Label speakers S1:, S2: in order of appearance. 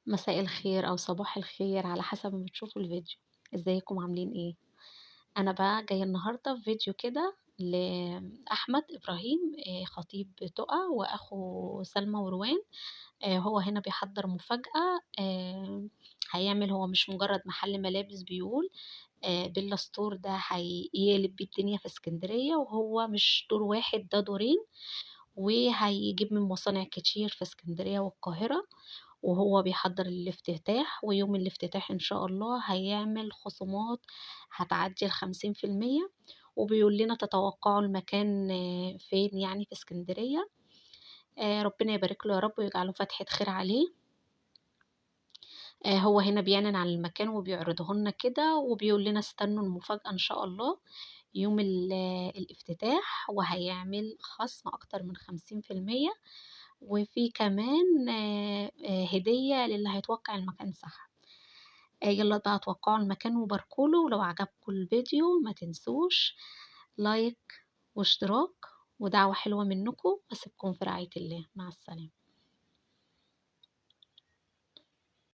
S1: مساء الخير أو صباح الخير على حسب ما بتشوفوا الفيديو، إزيكم عاملين إيه؟ أنا بقى جاية النهارده بفيديو كده لأحمد إبراهيم خطيب تُقى وأخو سلمى وروان. هو هنا بيحضّر مفاجأة. هيعمل هو مش مجرد محل ملابس بيقول، بيلا ستور ده هيقلب بيه الدنيا في إسكندرية، وهو مش دور واحد ده دورين، وهيجيب من مصانع كتير في إسكندرية والقاهرة. وهو بيحضّر الافتتاح، ويوم الافتتاح إن شاء الله هيعمل خصومات هتعدّي ال50%، وبيقول لنا تتوقعوا المكان فين يعني في إسكندرية. ربنا يبارك له يا رب ويجعله فتحة خير عليه. هو هنا بيعلن عن المكان وبيعرضه لنا كده، وبيقول لنا استنوا المفاجأة إن شاء الله يوم الافتتاح، وهيعمل خصم أكتر من 50%، وفي كمان هدية للي هيتوقّع المكان صح. يالّا بقى توقّعوا المكان وباركوا له، ولو عجبكم الفيديو ما تنسوش لايك واشتراك ودعوة حلوة منكم، واسيبكم في رعاية الله، مع السلامة.